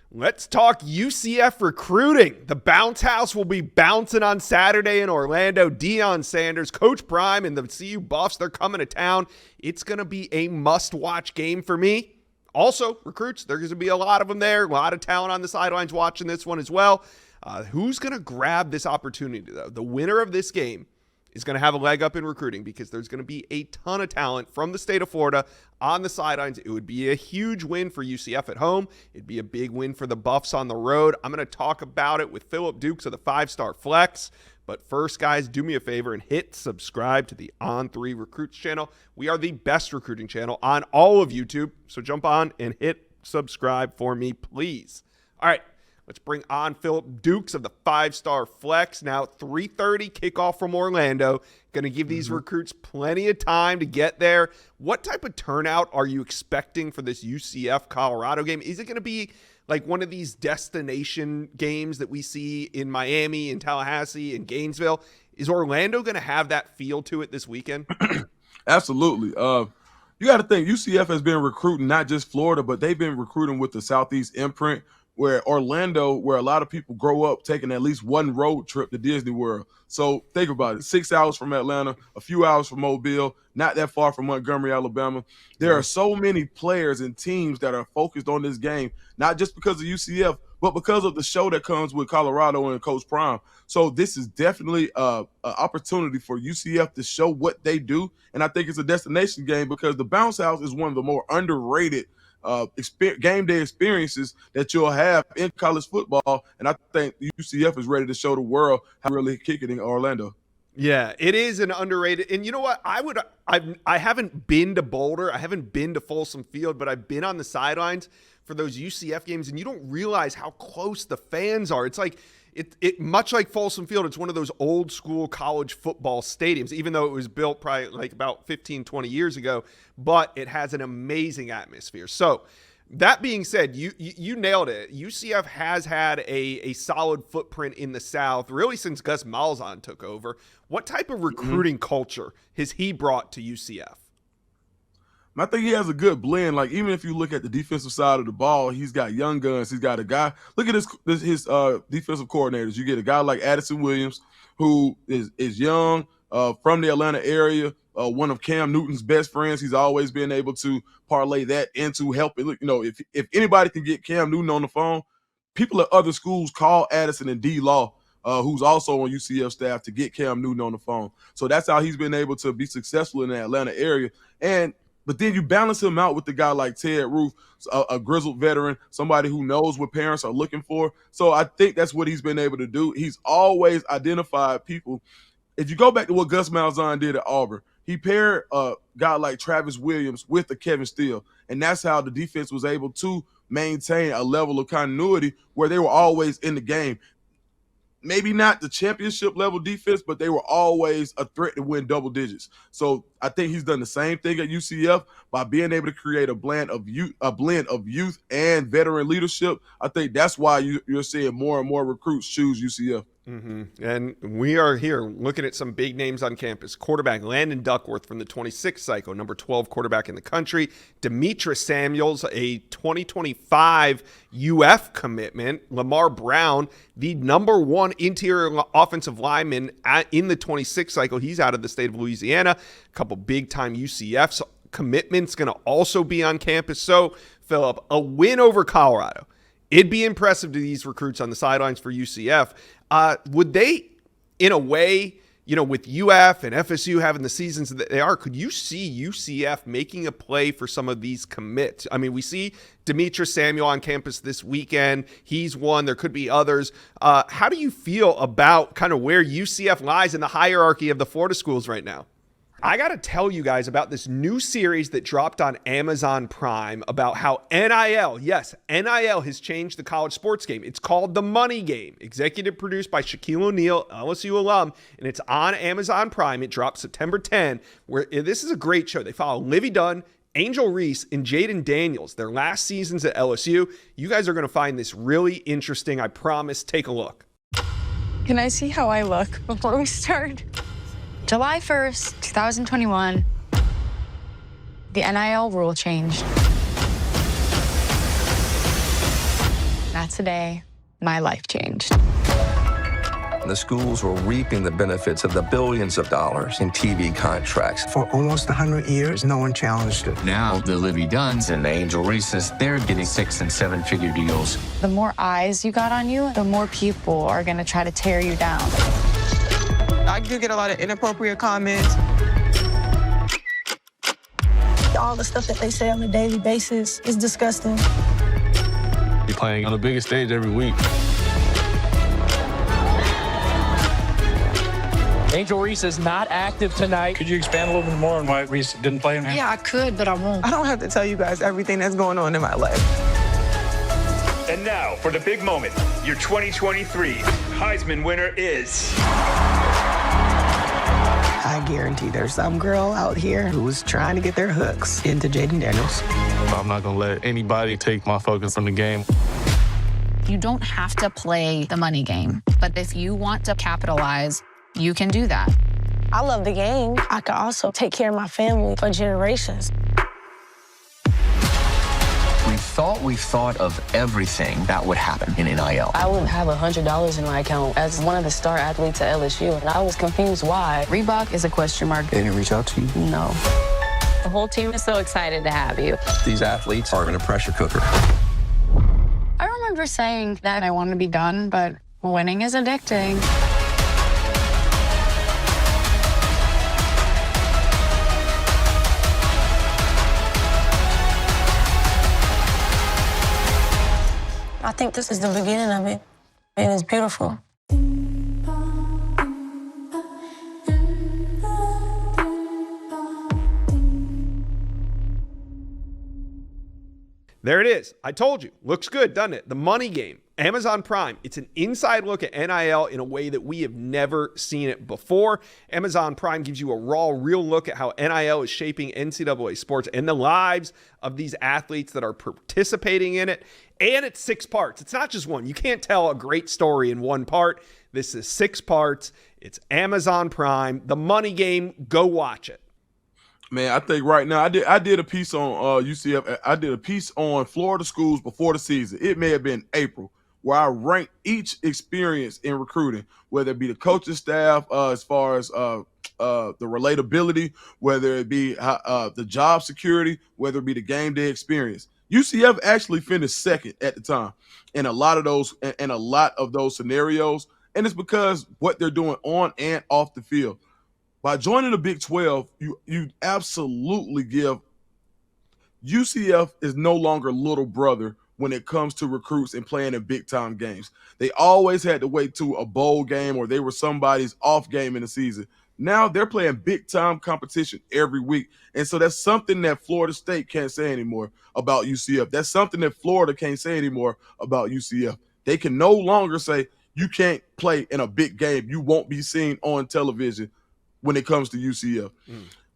Let's talk UCF recruiting. The bounce house will be bouncing on Saturday in Orlando. Deion Sanders, Coach Prime, and the CU Buffs, they're coming to town. It's going to be a must-watch game for me. Also, recruits, there's going to be a lot of them there. A lot of talent on the sidelines watching this one as well. Who's going to grab this opportunity, though? The winner of this game is going to have a leg up in recruiting because there's going to be a ton of talent from the state of Florida on the sidelines. It would be a huge win for UCF at home. It'd be a big win for the Buffs on the road. I'm going to talk about it with Philip Dukes of the 5-Star Flex. But first, guys, do me a favor and hit subscribe to the On3 Recruits channel. We are the best recruiting channel on all of YouTube. So jump on and hit subscribe for me, please. All right. Let's bring on Philip Dukes of the 5-Star Flex. Now, 3:30 kickoff from Orlando. Going to give these recruits plenty of time to get there. What type of turnout are you expecting for this UCF Colorado game? Is it going to be like one of these destination games that we see in Miami, in Tallahassee, in Gainesville? Is Orlando going to have that feel to it this weekend? Absolutely. You got to think UCF has been recruiting not just Florida, but they've been recruiting with the Southeast imprint, where Orlando, where a lot of people grow up taking at least one road trip to Disney World. So think about it, 6 hours from Atlanta, a few hours from Mobile, not that far from Montgomery, Alabama. There are so many players and teams that are focused on this game, not just because of UCF, but because of the show that comes with Colorado and Coach Prime. So this is definitely an opportunity for UCF to show what they do. And I think it's a destination game because the Bounce House is one of the more underrated game day experiences that you'll have in college football, and I think UCF is ready to show the world how to really kick it in Orlando. Yeah, it is an underrated. And you know what? I haven't been to Boulder, I haven't been to Folsom Field, but I've been on the sidelines for those UCF games, and you don't realize how close the fans are. It's like it much like Folsom Field, it's one of those old school college football stadiums, even though it was built probably like about 15, 20 years ago, but it has an amazing atmosphere. So that being said, you nailed it. UCF has had a solid footprint in the South really since Gus Malzahn took over. What type of recruiting culture has he brought to UCF? I think he has a good blend. Like, even if you look at the defensive side of the ball, he's got young guns. He's got a guy. Look at his defensive coordinators. You get a guy like Addison Williams, who is young, from the Atlanta area, one of Cam Newton's best friends. He's always been able to parlay that into helping. You know, if anybody can get Cam Newton on the phone, people at other schools call Addison and D. Law, who's also on UCF staff, to get Cam Newton on the phone. So that's how he's been able to be successful in the Atlanta area. But then you balance him out with the guy like Ted Roof, a grizzled veteran, somebody who knows what parents are looking for. So I think that's what he's been able to do. He's always identified people. If you go back to what Gus Malzahn did at Auburn, he paired a guy like Travis Williams with a Kevin Steele, and that's how the defense was able to maintain a level of continuity where they were always in the game. Maybe not the championship level defense, but they were always a threat to win double digits. So I think he's done the same thing at UCF by being able to create a blend of youth and veteran leadership. I think that's why you're seeing more and more recruits choose UCF. And we are here looking at some big names on campus. Quarterback Landon Duckworth from the 26th cycle, number 12 quarterback in the country. Demetrius Samuels, a 2025 UF commitment. Lamar Brown, the number 1 interior offensive lineman in the 26th cycle. He's out of the state of Louisiana. A couple big-time UCF commitments going to also be on campus. So, Philip, a win over Colorado. It'd be impressive to these recruits on the sidelines for UCF. Would they, in a way, with UF and FSU having the seasons that they are, could you see UCF making a play for some of these commits? I mean, we see Demetrius Samuel on campus this weekend. He's one. There could be others. How do you feel about kind of where UCF lies in the hierarchy of the Florida schools right now? I got to tell you guys about this new series that dropped on Amazon Prime about how NIL, yes, NIL has changed the college sports game. It's called The Money Game, executive produced by Shaquille O'Neal, LSU alum, and it's on Amazon Prime. It dropped September 10, where this is a great show. They follow Livy Dunn, Angel Reese, and Jaden Daniels, their last seasons at LSU. You guys are going to find this really interesting, I promise. Take a look. Can I see how I look before we start? July 1st, 2021, the NIL rule changed. That's the day my life changed. The schools were reaping the benefits of the billions of dollars in TV contracts. For almost 100 years, no one challenged it. Now, the Livy Dunns and the Angel Reeses, they're getting 6- and 7-figure deals. The more eyes you got on you, the more people are going to try to tear you down. I do get a lot of inappropriate comments. All the stuff that they say on a daily basis is disgusting. You're playing on the biggest stage every week. Angel Reese is not active tonight. Could you expand a little bit more on why Reese didn't play? Yeah, I could, but I won't. I don't have to tell you guys everything that's going on in my life. And now, for the big moment, your 2023 Heisman winner is... I guarantee there's some girl out here who's trying to get their hooks into Jaden Daniels. I'm not going to let anybody take my focus from the game. You don't have to play the money game, but if you want to capitalize, you can do that. I love the game. I can also take care of my family for generations. We thought of everything that would happen in NIL. I would have $100 in my account as one of the star athletes at LSU, and I was confused why. Reebok is a question mark. They didn't reach out to you? No. The whole team is so excited to have you. These athletes are in a pressure cooker. I remember saying that I wanted to be done, but winning is addicting. I think this is the beginning of it, and it's beautiful. There it is. I told you. Looks good, doesn't it? The money game. Amazon Prime. It's an inside look at NIL in a way that we have never seen it before. Amazon Prime gives you a raw, real look at how NIL is shaping NCAA sports and the lives of these athletes that are participating in it. And it's 6 parts. It's not just one. You can't tell a great story in one part. This is 6 parts. It's Amazon Prime. The money game. Go watch it. Man, I think right now I did a piece on UCF. I did a piece on Florida schools before the season. It may have been April, where I ranked each experience in recruiting, whether it be the coaching staff, as far as the relatability, whether it be the job security, whether it be the game day experience. UCF actually finished second at the time in a lot of those scenarios, and it's because what they're doing on and off the field. By joining the Big 12, you absolutely give UCF is no longer little brother when it comes to recruits and playing in big-time games. They always had to wait to a bowl game or they were somebody's off game in the season. Now they're playing big-time competition every week. And so that's something that Florida State can't say anymore about UCF. That's something that Florida can't say anymore about UCF. They can no longer say, you can't play in a big game. You won't be seen on television when it comes to UCF.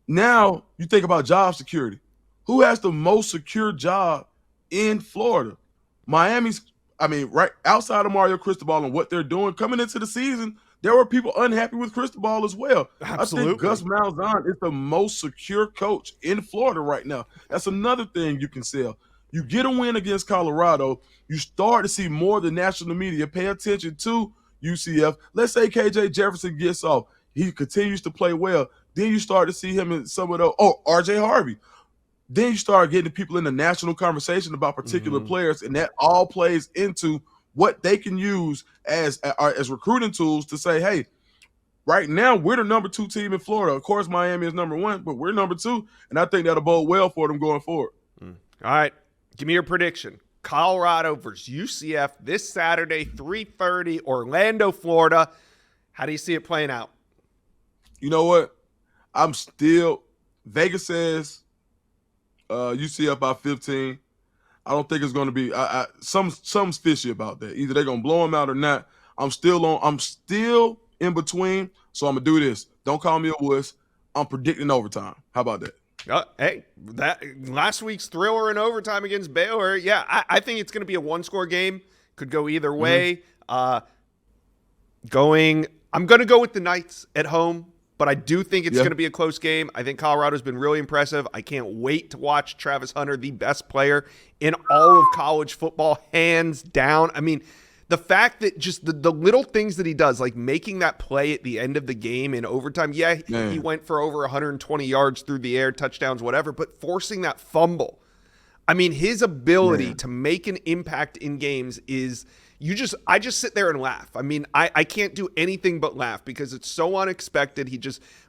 Now you think about job security. Who has the most secure job in Florida? Miami's, right outside of Mario Cristobal and what they're doing coming into the season, there were people unhappy with Cristobal as well. Absolutely. I think Gus Malzahn is the most secure coach in Florida right now. That's another thing you can sell. You get a win against Colorado, you start to see more of the national media pay attention to UCF. Let's say KJ Jefferson gets off. He continues to play well. Then you start to see him in some of those. Oh, RJ Harvey. Then you start getting people in the national conversation about particular players, and that all plays into what they can use as recruiting tools to say, hey, right now we're the number 2 team in Florida. Of course, Miami is number 1, but we're number 2, and I think that'll bode well for them going forward. All right, give me your prediction. Colorado versus UCF this Saturday, 3:30, Orlando, Florida. How do you see it playing out? You know what? Vegas says UCF by 15. I don't think it's going to be something's fishy about that. Either they're going to blow them out or not. I'm still in between, so I'm going to do this. Don't call me a wuss. I'm predicting overtime. How about that? Hey, that last week's thriller in overtime against Baylor. Yeah, I think it's going to be a 1-score game. Could go either way. I'm going to go with the Knights at home. but I do think it's going to be a close game. I think Colorado's been really impressive. I can't wait to watch Travis Hunter, the best player in all of college football, hands down. I mean, the fact that just the little things that he does, like making that play at the end of the game in overtime. Yeah, he went for over 120 yards through the air, touchdowns, whatever, but forcing that fumble. I mean, his ability to make an impact in games is I just sit there and laugh. I mean, I can't do anything but laugh because it's so unexpected.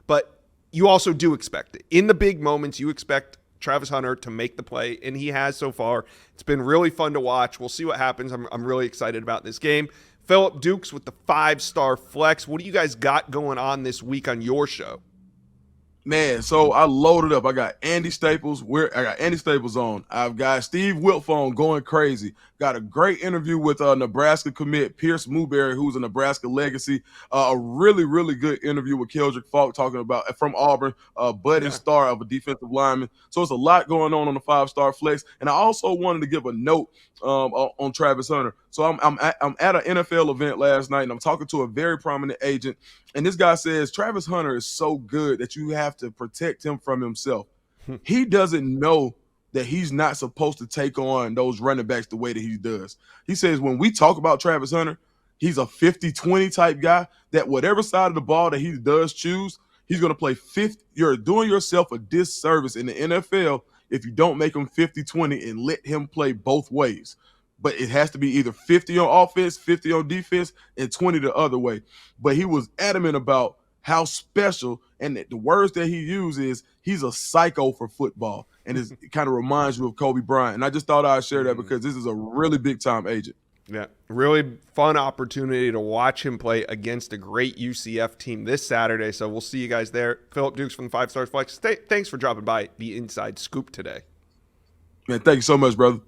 But you also do expect it. In the big moments, you expect Travis Hunter to make the play, and he has so far. It's been really fun to watch. We'll see what happens. I'm really excited about this game. Phillip Dukes with the 5-star flex. What do you guys got going on this week on your show? Man, so I loaded up. I got Andy Staples. I got Andy Staples on. I've got Steve Wiltfong going crazy. Got a great interview with Nebraska commit Pierce Mooberry, who's a Nebraska legacy. A really, really good interview with Keldrick Falk talking about from Auburn, budding star of a defensive lineman. So it's a lot going on the 5-star flex. And I also wanted to give a note on Travis Hunter. So I'm at an NFL event last night, and I'm talking to a very prominent agent. And this guy says Travis Hunter is so good that you have to protect him from himself. He doesn't know that he's not supposed to take on those running backs the way that he does. He says when we talk about Travis Hunter, he's a 50-20 type guy, that whatever side of the ball that he does choose, he's going to play 50. You're doing yourself a disservice in the NFL if you don't make him 50-20 and let him play both ways. But it has to be either 50 on offense, 50 on defense, and 20 the other way. But he was adamant about how special, and the words that he used is he's a psycho for football. And it kind of reminds you of Kobe Bryant. And I just thought I'd share that because this is a really big-time agent. Yeah, really fun opportunity to watch him play against a great UCF team this Saturday. So we'll see you guys there. Phillip Dukes from the 5 Stars Flex. Thanks for dropping by the Inside Scoop today. Man, thank you so much, brother.